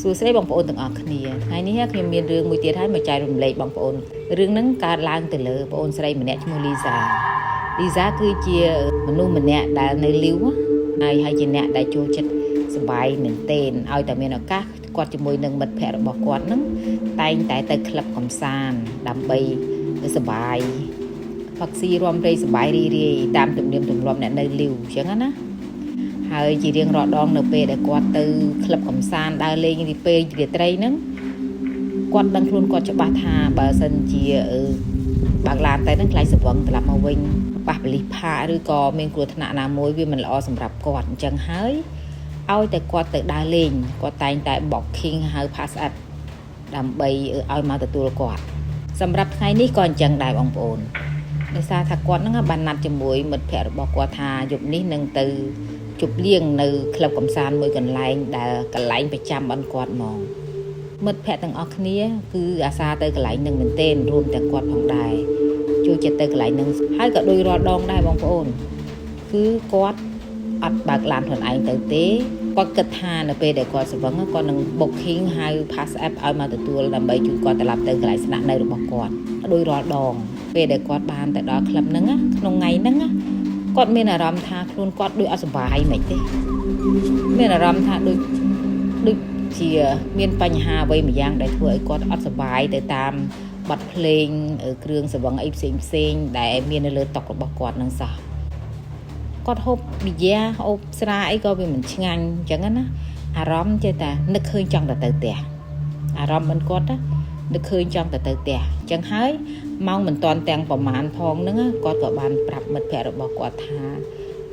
សួស្តីបងប្អូនទាំងអស់គ្នាថ្ងៃនេះខ្ញុំមានរឿងមួយទៀតហើយមកចែករំលែកបងប្អូនរឿងហ្នឹងកើតឡើងទៅលើបងអូនស្រីម្នាក់ឈ្មោះលីសាគឺជាមនុស្សម្នាក់ដែលនៅលីវហើយជាអ្នកដែលចូលចិត្តសប្បាយមែនទែនឲ្យតែមានឱកាសគាត់ជាមួយនឹងមិត្តភ័ក្តិរបស់គាត់ហ្នឹងតែងតែទៅក្លឹបកម្សាន្តដើម្បីសប្បាយផឹកស៊ីរាំរែកសប្បាយរីករាយតាមទំនៀមទម្លាប់អ្នកនៅលីវអញ្ចឹងណាហើយជារៀងរាល់ដងនៅពេលដែលគាត់ទៅក្លឹបកម្សាន្តដើរលេងពីពេលរាត្រីហ្នឹងគាត់ដឹងខ្លួនគាត់ច្បាស់ថាបើសិនជាបើកឡានទៅហ្នឹងខ្លាចស្វឹងត្រឡប់មកវិញប៉ះប៉លិសផាកឬក៏មានគ្រោះថ្នាក់ណាមួយវាមិនល្អសម្រាប់គាត់អញ្ចឹងហើយឲ្យតែគាត់ទៅដើរលេងគាត់តែងតែ booking ហៅ pass app ដើម្បីឲ្យមកទទួលគាត់សម្រាប់ថ្ងៃនេះក៏អញ្ចឹងដែរបងប្អូនដោយសារថាគាត់ហ្នឹងបានណាត់ជាមួយមិត្តភ័ក្តិរបស់គាត់ថាយប់នេះនឹងទៅជប់លៀងនៅក្លឹបកម្សាន្តមួយកន្លែងដែលកន្លែងប្រចាំបានគាត់ហ្មងមិត្តភ័ក្តិទាំងអស់គ្នាគឺអាសាទៅកន្លែងនឹងមែនទែនរួមទាំងគាត់ផងដែរចូលចិត្តទៅកន្លែងនឹងហើយក៏ដូចរាល់ដងដែរបងប្អូនគឺគាត់អត់បើកឡានខ្លួនឯងទៅទេគាត់គិតថានៅពេលដែលគាត់ស្វឹងគាត់នឹង booking ហៅ pass app ឲ្យមកទទួលដើម្បីជួយគាត់ត្រឡប់ទៅកន្លែងស្នាក់នៅរបស់គាត់ដូចរាល់ដងពេលដែលគាត់បានទៅដល់ក្លឹបហ្នឹងក្នុងថ្ងៃហ្នឹងគាត់មានអារម្មណ៍ថាខ្លួនគាត់ដូចអត់សុបាយមិនទេមានអារម្មណ៍ថាដូចជាមានបញ្ហាអ្វីមួយយ៉ាងដែលធ្វើឲ្យគាត់អត់សុបាយទៅតាមបទភ្លេងគ្រឿងស្រវឹងអីផ្សេងដែលមាននៅលើតុរបស់គាត់នឹងសោះគាត់ហូបប៊ីយ៉ាហូបស្រាអីក៏វាមិនឆ្ងាញ់អញ្ចឹងណាអារម្មណ៍ចេះតែនឹកឃើញចង់ទៅផ្ទះអារម្មណ៍មិនគាត់នឹកឃើញចង់ទៅផ្ទះអញ្ចឹងហើយម៉ោងមិនតាន់ទាំងប្រមាណផងហ្នឹងគាត់ក៏បានប្រាប់មិត្តភ័ក្តិរបស់គាត់ថា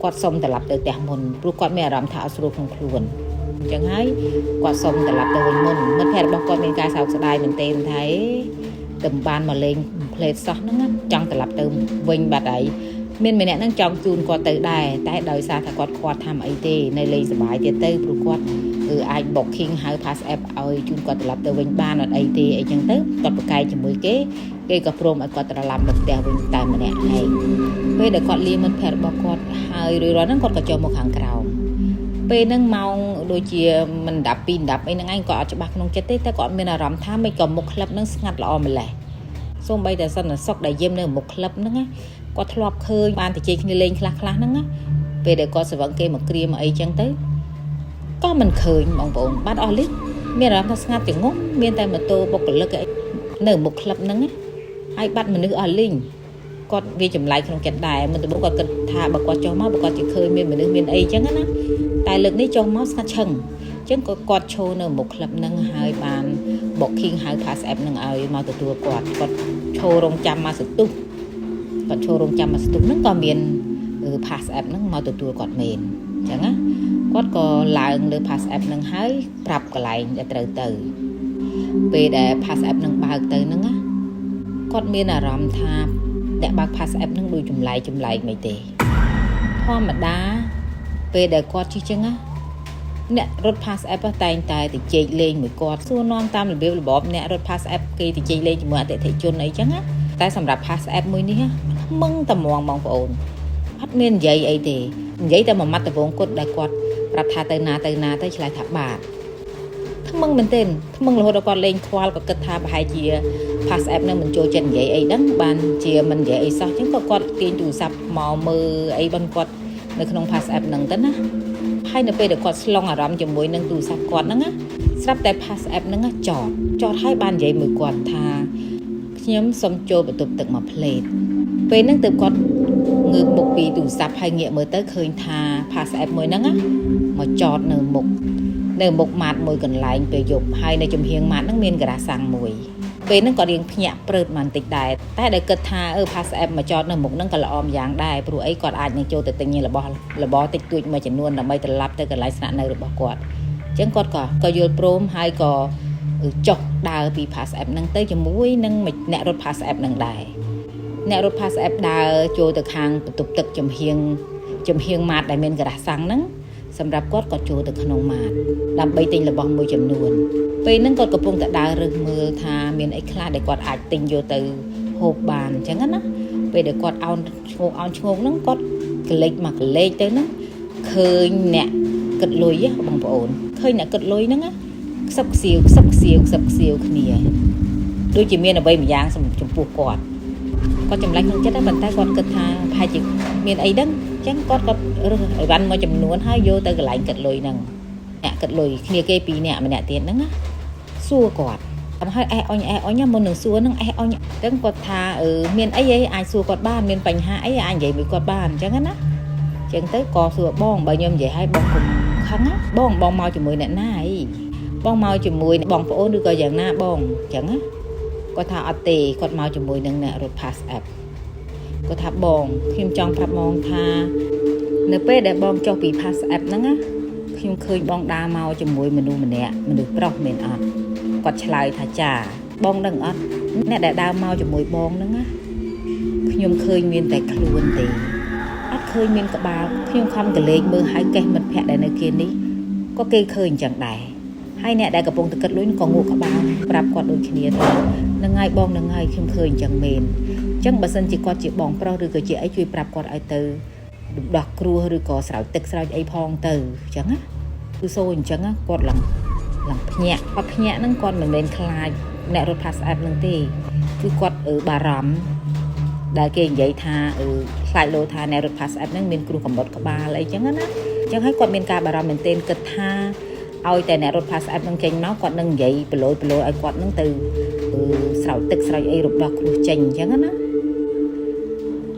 គាត់សុំត្រឡប់ទៅផ្ទះមុនព្រោះគាត់មានអារម្មណ៍ថាអត់ស្រួលក្នុងខ្លួនអញ្ចឹងហើយគាត់សុំត្រឡប់ទៅវិញមុនមិត្តភ័ក្តិរបស់គាត់មានការសោកស្ដាយមែនទែនថាតែបានមកលេងផ្លេតសោះហ្នឹងចង់ត្រឡប់ទៅវិញបាត់ហើយមានម្នាក់ហ្នឹងចង់ជូនគាត់ទៅដែរតែដោយសារថាគាត់ខ្វល់ថាអីទេនៅលេងសប្បាយទៀតទៅព្រោះគាត់អាច booking ហៅ pass app ឲ្យជូនគាត់ត្រឡប់ទៅវិញបានអត់អីទេអីចឹងទៅគាត់ប្រកែកជាមួយគេក៏ព្រមឲ្យគាត់ត្រឡប់មកផ្ទះវិញតែម្នាក់ឯងពេលដែលគាត់លាមិត្តភ័ក្តិរបស់គាត់ហើយរួចរាល់ហ្នឹងគាត់ក៏ចូលមកខាងក្រោមពេលហ្នឹងម៉ោងដូចជាមិន10 2 10អីហ្នឹងឯងគាត់អត់ច្បាស់ក្នុងចិត្តទេតែគាត់មានអារម្មណ៍ថាមិនក៏មុខក្លឹបហ្នឹងស្ងាត់ល្អម្ល៉េះសូម្បីតែសន្តិសុខដែលយាមនៅមុខក្លឹបហ្នឹងគាត់ធ្លាប់ឃើញបានទៅជិះគ្នាលេងខ្លះហ្នឹងពេលដែលគាត់ស្វឹងគេមកគ្រាមអីចឹងទៅក៏មិនឃើញបងប្អូនបាត់អស់លីមានអារម្មណ៍ថាស្ងាត់ចង្ងល់មានតែម៉ូតូបុគ្គលិកនៅមុខក្លឹបហ្នឹងហើយបាត់មនុស្សអស់លីងគាត់វាចម្លែកក្នុងចិត្តដែរមិនទៅមុខគាត់គិតថាបើគាត់ចុះមកបើគាត់ជិះឃើញមានមនុស្សមានអីចឹងណាតែលើកនេះចុះមកស្ងាត់ឈឹងអញ្ចឹងក៏គាត់ឈរនៅមុខក្លឹបហ្នឹងហើយបាន booking ហៅ pass app ហ្នឹងឲ្យមកទទួលគាត់ឈររងចាំមកសន្ទុះគាត់ឈររងចាំមកសន្ទុះហ្នឹងក៏មានpass app ហ្នឹងមកទទួលគាត់មែនអញ្ចឹងណាគាត់ក៏ឡើងលើ pass app ហ្នឹងហើយប្រាប់កន្លែងដែលត្រូវទៅពេលដែល pass app ហ្នឹងបើកទៅហ្នឹងគាត់មានអារម្មណ៍ថាអ្នកបើក pass app ហ្នឹងដូចចម្លែកមិនទេធម្មតាពេលដែលគាត់ជិះចឹងណាអ្នករត់ pass app តែងតែទៅជែកលេងមួយគាត់សួរនាំតាមរបៀបរបបអ្នករត់ pass app គេទៅជែកលេងជាមួយអតិថិជនអីចឹងណាតែសម្រាប់ pass app មួយនេះមឹងតែហ្មងបងប្អូនអត់មាននិយាយអីទេនិយាយតែមួយម៉ាត់ដំបងគាត់ដែលគាត់ប្រាប់ថាទៅណាទៅឆ្លើយថាបាទថ្មឹងមែនទេថ្មឹងរហូតដល់គាត់លេងខ្វល់ក៏គិតថាប្រហែលជា pass app នឹងមិនចូលចិត្តនិយាយអីដឹងបានជាមិននិយាយអីសោះអញ្ចឹងក៏គាត់ទាញទូរស័ព្ទមកមើលអីបានគាត់នៅក្នុង pass app ហ្នឹងទៅណាហើយនៅពេលដែលគាត់ស្លងអារម្មណ៍ជាមួយនឹងទូរស័ព្ទគាត់ហ្នឹងស្រាប់តែ pass app ហ្នឹងចតហើយបាននិយាយមួយគាត់ថាខ្ញុំសុំចូលបន្ទប់ទឹកមួយផ្លេតពេលហ្នឹងទៅគាត់ងើបមុខពីទូរស័ព្ទហើយងាកមើលទៅឃើញថា pass app មួយហ្នឹងមកចតនៅមុខម៉ាតមួយកន្លែងពេលយប់ហើយនៅចំហៀងម៉ាតហ្នឹងមានការ៉ាសាំងមួយពេលហ្នឹងក៏រៀងភ្ញាក់ព្រឺតបន្តិចដែរតែដែលគិតថាpass app មកចតនៅមុខហ្នឹងក៏ល្អម្យ៉ាងដែរព្រោះអីគាត់អាចនឹងចូលទៅទិញរបស់តិចតួចមួយចំនួនដើម្បីត្រឡប់ទៅកន្លែងស្នាក់នៅរបស់គាត់អញ្ចឹងគាត់ក៏យល់ព្រមហើយក៏ចុះដើរពី pass app ហ្នឹងទៅជាមួយនឹងអ្នករត់ pass app ហ្នឹងដែរអ្នករត់ pass app ដើរចូលទៅខាងបន្ទប់ទឹកចំហៀងម៉ាតដែលមានការ៉ាសាំងហ្នឹងសម្រាប់គាត់ក៏ចូលទៅក្នុងម៉ាតដើម្បីទិញរបស់មួយចំនួនពេលហ្នឹងគាត់កំពុងតែដើររើសមើលថាមានអីខ្លះដែលគាត់អាចទិញយកទៅហូបបានអញ្ចឹងណាពេលដែលគាត់អោនឈ្ងោកហ្នឹងគាត់កលេចមកកលេចទៅហ្នឹងឃើញអ្នកគិតលុយបងប្អូនឃើញអ្នកគិតលុយហ្នឹង ខ្សឹបខ្សៀវគ្នាដូចជាមានអ្វីម្យ៉ាងចំពោះគាត់ចម្លែកក្នុងចិត្តតែប៉ុន្តែគាត់គិតថាប្រហែលជាមានអីដឹងអញ្ចឹងគាត់រើសអីវ៉ាន់មួយចំនួនហើយយកទៅកន្លែងគិតលុយហ្នឹងអ្នកគិតលុយគ្នាគេពីរនាក់ម្នាក់ទៀតហ្នឹងណាសួរគាត់តាមឲ្យអេអុញមុននឹងសួរហ្នឹងអេអុញអញ្ចឹងគាត់ថាមានអីអាចសួរគាត់បានមានបញ្ហាអីអាចនិយាយមួយគាត់បានអញ្ចឹងណាអញ្ចឹងទៅក៏សួរបងបើខ្ញុំនិយាយឲ្យបងកុំខឹងណាបងមកជាមួយអ្នកណាអីបងមកជាមួយបងប្អូនឬក៏យ៉ាងណាបងអញ្ចឹងណាគាត់ថាអត់ទេគាត់មកជាមួយនឹងអ្នករត់ pass app គាត់ថាបងខ្ញុំចង់ប្រាប់បងថានៅពេលដែលបងចុះពី pass app ហ្នឹងណាខ្ញុំឃើញបងដើរមកជាមួយមនុស្សម្នាក់មនុស្សប្រុសមែនអត់គាត់ឆ្លើយថាចាបងដឹងអត់អ្នកដែលដើរមកជាមួយបងហ្នឹងណាខ្ញុំឃើញមានតែខ្លួនទេអត់ឃើញមានក្បាលខ្ញុំខំកលេចមើលហើយកេះមិត្តភ័ក្តិដែលនៅគេនេះក៏គេឃើញអញ្ចឹងដែរហើយអ្នកដែលកំពុងតែគិតលុយក៏ងក់ក្បាលប្រាប់គាត់ដូចគ្នាទៅនឹងហើយបងនឹងហើយខ្ញុំឃើញអញ្ចឹងមែនអញ្ចឹងបើសិនជាគាត់ជាបងប្រុសឬក៏ជាអីជួយប្រាប់គាត់ឲ្យទៅដោះគ្រោះឬក៏ស្រោចទឹកស្រោចអីផងទៅអញ្ចឹងណាគឺសូអញ្ចឹងគាត់ឡើងភ្ញាក់គាត់ភ្ញាក់ហ្នឹងគាត់មិនមែនខ្លាចអ្នករត់ pass app ហ្នឹងទេគឺគាត់បារម្ភដែលគេនិយាយថាខ្លាចលោថាអ្នករត់ pass app ហ្នឹងមានគ្រោះកំបុតក្បាលអីចឹងណាអញ្ចឹងហើយគាត់មានការបារម្ភមែនទែនគិតថាឲ្យតែអ្នករត់ pass app ហ្នឹងចេញមកគាត់នឹងនិយាយប្រឡូយឲ្យគាត់ហ្នឹងទៅស្រោចទឹកស្រោចអីរំដោះគ្រោះចេញអញ្ចឹងណា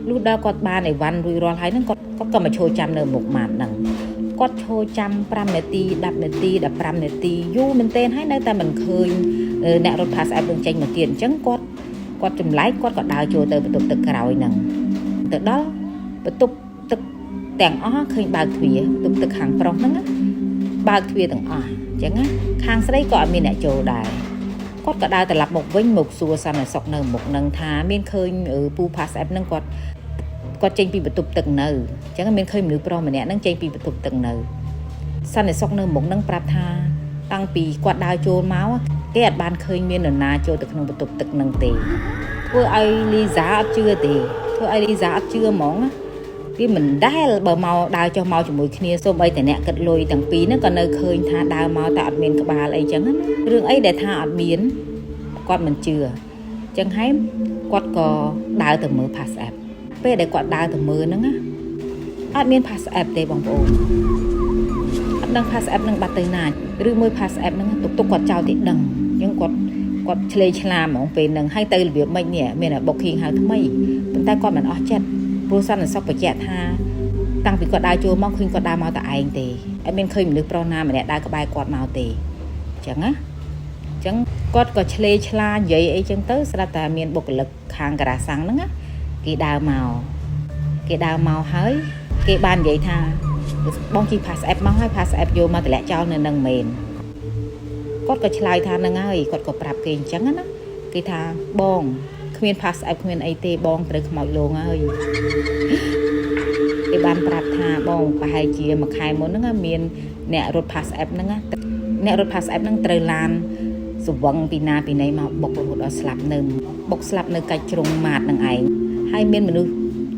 លុះដល់គាត់បានអីវ៉ាន់រួចរាល់ហើយហ្នឹងគាត់ក៏មកឈរចាំនៅមុខម៉ាតហ្នឹងគាត់ឈរចាំ5នាទី10នាទី15នាទីយូរមែនទែនហើយនៅតែមិនឃើញអ្នករត់ pass app នឹងចេញមកទៀតអញ្ចឹងគាត់ចម្លែកគាត់ក៏ដើរចូលទៅបន្ទប់ទឹកក្រោយហ្នឹងទៅដល់បន្ទប់ទឹកទាំងអស់ឃើញបើកទ្វារបន្ទប់ទឹកខាងប្រុសហ្នឹងបើកទ្វារទាំងអស់អញ្ចឹងខាងស្រីក៏អត់មានអ្នកចូលដែរគាត់ក៏ដើរត្រឡប់មកវិញមកសួរសន្តិសុខនៅមុខហ្នឹងថាមានឃើញពូ pass app ហ្នឹងគាត់ចេញពីបន្ទប់ទឹកនៅអញ្ចឹងមានឃើញមនុស្សប្រុសម្នាក់ហ្នឹងចេញពីបន្ទប់ទឹកនៅសន្តិសុខនៅមុខហ្នឹងប្រាប់ថាតាំងពីគាត់ដើរចូលមកគេអត់បានឃើញមាននរណាចូលទៅក្នុងបន្ទប់ទឹកហ្នឹងទេធ្វើឲ្យលីសាអត់ជឿទេធ្វើឲ្យលីសាអត់ជឿហ្មងគេមិនដែលបើមកដើរចុះមកជាមួយគ្នាសូម្បីតែអ្នកគិតលុយទាំងពីរហ្នឹងក៏នៅឃើញថាដើរមកតែអត់មានក្បាលអីចឹងណារឿងអីដែលថាអត់មានគាត់មិនជឿចឹងហើយគាត់ក៏ដើរទៅមើល pass app ពេលដែលគាត់ដើរទៅមើលហ្នឹងណាអត់មាន pass app ទេបងប្អូនអត់ដឹង pass app ហ្នឹងបាត់ទៅណាឬមួយ pass app ហ្នឹងទុកគាត់ចោលទីដឹងអញ្ចឹងគាត់ឆ្លេឆ្លាមហ្មងពេលហ្នឹងហើយទៅរបៀបម៉េចនេះមាន booking ហៅថ្មីប៉ុន្តែគាត់មិនអស់ចិត្តព្រោះសន្តិសុខបញ្ជាក់ថាតាំងពីគាត់ដើរចូលមកឃើញគាត់ដើរមកតែឯងទេអត់មានឃើញមនុស្សប្រុសណាម្នាក់ដើរក្បែរគាត់មកទេអញ្ចឹងណាអញ្ចឹងគាត់ក៏ឆ្លេឆ្លានិយាយអីចឹងទៅស្រាប់តែមានបុគ្គលិកខាងការ៉ាសាំងហ្នឹងណាគេដើរមកហើយគេបាននិយាយថាបងជិះ pass app មកហើយ pass app យកមកតម្លាក់ចោលនៅនឹងមែនគាត់ក៏ឆ្លើយថាហ្នឹងហើយគាត់ក៏ប្រាប់គេអញ្ចឹងណាគេថាបងគ្មាន pass app គ្មានអីទេបងត្រូវខ្មោចលងហើយគេបានប្រាប់ថាបងប្រហែលជាមួយខែមុនហ្នឹងមានអ្នករត់ pass app ហ្នឹងអ្នករត់ pass app ហ្នឹងត្រូវឡានស្វឹងពីណាពីណីមកបុករហូតដល់ស្លាប់នៅកាច់ជ្រុងម៉ាតនឹងឯងហើយមានមនុស្ស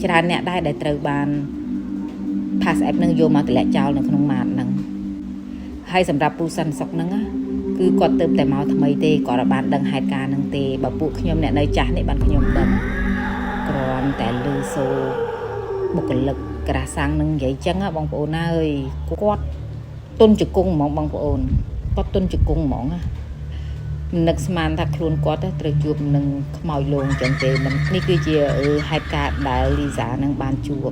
ច្រើនអ្នកដែរដែលត្រូវបាន pass app ហ្នឹងយកមកតម្លាក់ចោលនៅក្នុងម៉ាតហ្នឹងហើយសម្រាប់ពូសិនសុកហ្នឹងគឺគាត់ទៅតែមកថ្មីទេគាត់បានដឹងហេតុការណ៍ហ្នឹងទេបើពួកខ្ញុំអ្នកនៅចាស់នេះបានខ្ញុំដឹងគ្រាន់តែលឺសូរបុគ្គលិកក្រាសាំងនឹងនិយាយចឹងបងប្អូនអើយគាត់ទុនជង្គង់ហ្មងបងប្អូនគាត់ទុនជង្គង់ហ្មងមិននឹកស្មានថាខ្លួនគាត់ត្រូវជួបនឹងខ្មោចលងចឹងទេនេះគឺជាហេតុការណ៍ដែលលីសានឹងបានជួប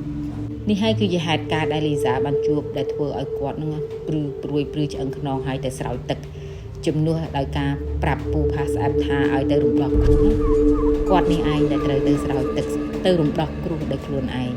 នេះហើយគឺជាហេតុការណ៍ដែលលីសាបានជួបដែលធ្វើឲ្យគាត់នឹងព្រួយឆ្អឹងខ្នងហើយតែស្រោចទឹកជំនួសដោយការប្រាប់ពូ pass app ថាឲ្យទៅរំដោះគ្រោះគាត់នេះឯងដែលត្រូវទៅស្រោចទឹកទៅរំដោះគ្រោះដោយខ្លួនឯង